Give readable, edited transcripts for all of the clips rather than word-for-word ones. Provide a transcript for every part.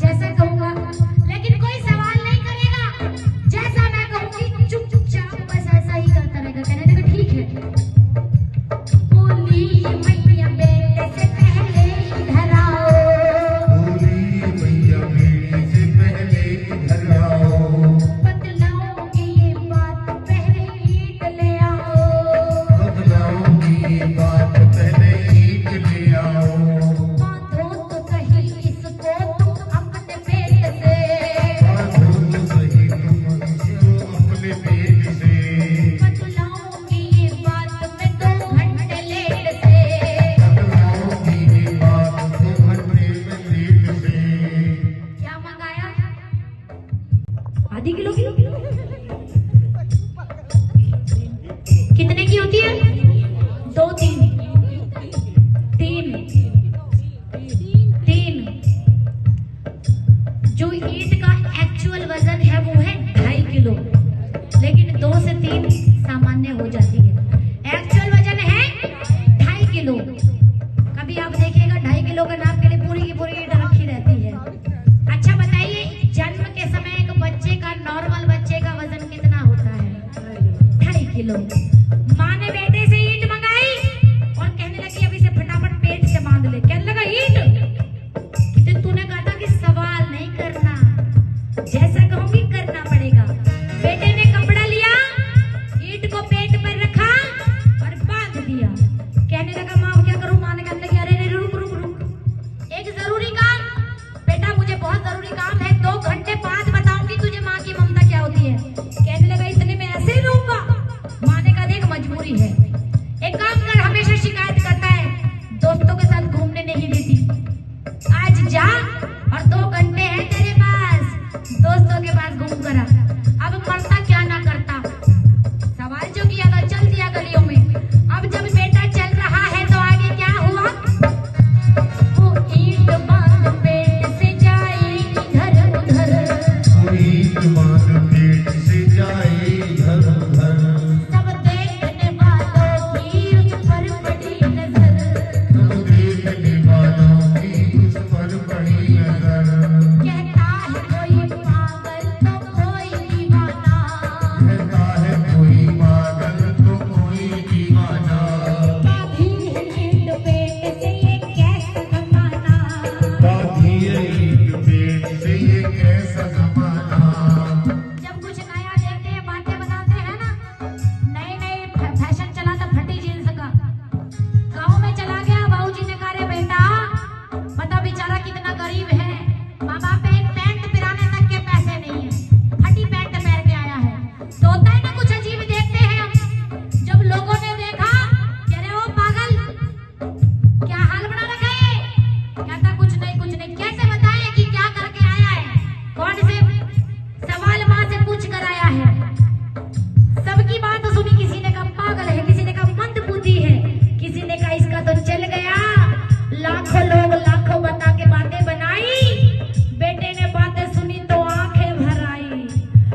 जैसा कहूंगा, लेकिन कोई सवाल नहीं करेगा। जैसा मैं कहूंगी चुपचाप बस ऐसा ही करता रहेगा। कहने लगा ठीक है। बोली मैया बेटे से पहले इधर आओ, बोली मैया बेटे से पहले इधर आओ, बतलाऊंगी ये बात पहले ईट ले आओ, बतलाऊंगी ये बात पहले ईट ले आओ, बांधो तो सही इसको तुम अपने पेट से, बांधो तो सही तुम इसको अपने पेट से, बतलाऊंगी ये बात मैं 2 घंटे लेट से। बतलाऊंगी ये बात 2 घंटे में लेट से। क्या मंगाया? आधी किलो की? कितने की होती है? 2 3 3 जो ईंट का एक्चुअल वजन है वो है 2.5 किलो, लेकिन 2 से 3 सामान्य हो जाती है। एक्चुअल वजन है 2.5 किलो। कभी आप देखिएगा 2.5 किलो का नाप के लिए पूरी की पूरी ईंट रखी रहती है। अच्छा बताइए, जन्म के समय एक बच्चे का, नॉर्मल बच्चे का वजन कितना होता है? 2.5 किलो। माँ ने बेटे से ईंट मंगाई और कहने लगी अभी से फटाफट पेट से बांध ले। कहने लगा ईंट? तो तूने कहा था कि सवाल नहीं करना, जैसा कहूंगी करना पड़ेगा। बेटे ने कपड़ा लिया, ईंट को पेट पर रखा और बांध दिया। कहने लगा माँ क्या करूं? माँ ने कहने लगी अरे रुक रुक रुक, एक जरूरी काम। बेटा मुझे बहुत जरूरी काम है, 2 घंटे बाद बताऊंगी तुझे माँ की ममता क्या होती है। कहने लगा इतने में ऐसे ही रहूंगा? माँ ने कहा देख मजबूरी है, एक काम कर, हमेशा शिकायत करता है, दोस्तों के साथ घूमने नहीं देती, आज जा और 2 घंटे हैं तेरे पास, दोस्तों के पास घूम कर आ। अब करता क्या ना करता, सवाल जो किया था चल दिया गलियों में। अब जब बेटा चल रहा है तो आगे क्या हुआ? वो ईंट बांध पेट से जाए इधर उधर, वो ईंट बांध पेट से जाए इधर उधर, सब देखने वालों की उस पर पड़ी नजर, सब देखने वालों की उस पर पड़ी नजर। कहता है कोई पागल तो कोई दीवाना, कहता है कोई पागल तो कोई दीवाना, बाधी है ईंट पेट से ये कैसा जमाना, बाधी है ईंट पेट से ये कैसा जमाना। जब कुछ नया देखते हैं बातें बनाते हैं ना, नए नए फैशन चला था फटी जींस का। गाँव में चला गया, बाबूजी ने कहा रे बेटा बता बेचारा कितना गरीब है, माँ बाप पे एक पैंट पिराने तक के पैसे नहीं है, फटी पैंट पहन के आया है। तो होता है ना कुछ अजीब देखते हैं हम। जब लोगों ने देखा कि अरे ओ पागल क्या हाल बना रखा है, कहता कुछ नहीं, कैसे बताएं कि क्या करके आया है, कौन से सवाल माँ से पूछ कर आया है। सबकी बात सुनी, किसी ने कहा पागल है, किसी ने कहा मंद बुद्धि है, किसी ने कहा इसका तो चल गया। लाखों लोग लाखों बता के बातें बनाई, बेटे ने बातें सुनी तो आंखें भर आई,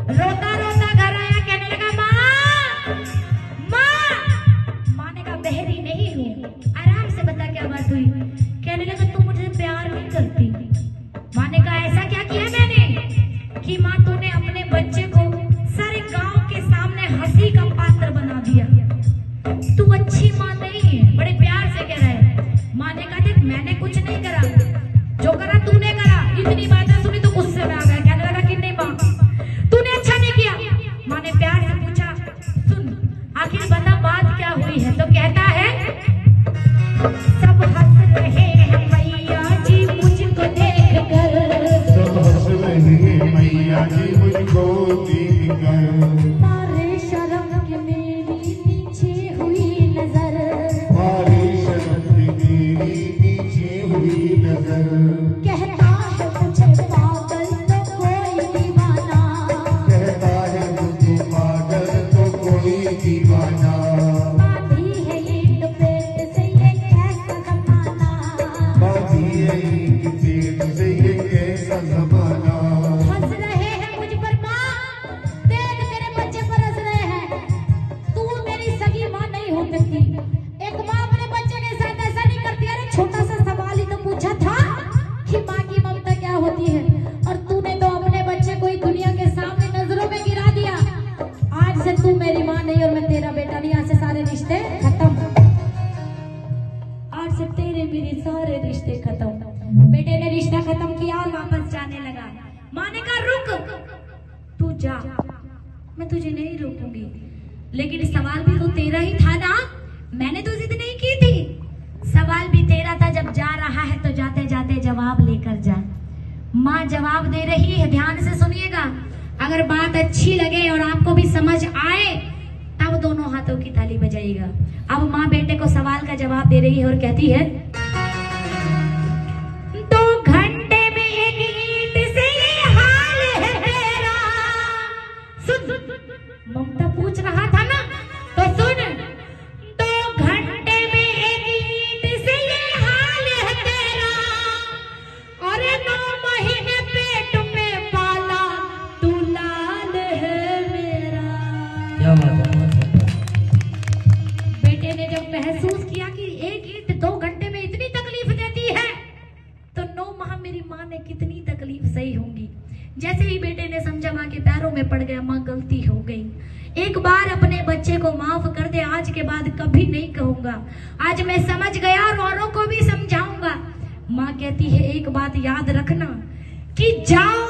रोता रोता घर आया। कहने लगा माँ ने कहा बहरी नहीं हूँ, आराम से बता क्या बात हुई। कहने लगा तू मुझे प्यार नहीं करती। माँ ने कहा ऐसा क्या किया मैंने कि माँ तूने अपने बच्चे को सारे गांव के सामने हंसी का पात्र बना दिया, तू अच्छी माँ नहीं है। बड़े प्यार से कह रहा है। माँ ने कहा देख मैंने कुछ नहीं करा, जो करा तूने करा। इतनी बातें सुनी तो गुस्से में आ गया। कहने लगा कि नहीं माँ तूने अच्छा नहीं किया। माँ ने प्यार से पूछा सुन आखिर बता बात क्या हुई है। तो कहता है सब हंस रहे हैं मैया जी मुझको देख कर, सब हंस रहे हैं मैया जी मुझको देखकर, मारे शर्म के मेरी नीचे हुई नजर, मारे शर्म की मेरी पीछे हुई नजर। कहता है मुझे पागल तो कोई दीवाना, कहता है मुझे पागल तो कोई दीवाना, बाधी है ईंट पेट से ये कैसा जमाना, बाधी है ईंट पेट से ये कैसा जमाना। हंस रहे हैं मुझ पर माँ, देख तेरे बच्चे पर हंस रहे हैं, तू मेरी सगी माँ नहीं हो सकती। एक माँ अपने बच्चे के साथ ऐसा नहीं करती। अरे छोटा सा सवाल ही तो पूछा था कि माँ की ममता क्या होती है। लेकिन सवाल भी तो तेरा ही था ना, मैंने तो जिद नहीं की थी। सवाल भी तेरा था, जब जा रहा है तो जाते जाते जवाब लेकर जा। माँ जवाब दे रही है, ध्यान से सुनिएगा। अगर बात अच्छी लगे और आपको भी समझ आए तब दोनों हाथों की ताली बजाइएगा। अब माँ बेटे को सवाल का जवाब दे रही है और कहती है, 2 घंटे में एक ईंट से ये हाल है तेरा। सुन, ममता पूछ रहा था ना, तो सुन। 2 घंटे में एक ईंट से ये हाल है तेरा, और 9 महीने पेट में पाला तू लाल है मेरा। क्या बात है। बेटे ने जब महसूस किया कि एक ईंट 2 घंटे में इतनी तकलीफ देती है, तो 9 माह मेरी माँ ने कितनी तकलीफ सही होंगी। जैसे ही बेटे ने समझा, माँ के पैरों में पड़ गया, माँ गलती हो गई, एक बार अपने बच्चे को माफ कर दे, आज के बाद कभी नहीं कहूंगा, आज मैं समझ गया और औरों को भी समझाऊंगा। माँ कहती है, एक बात याद रखना कि जाओ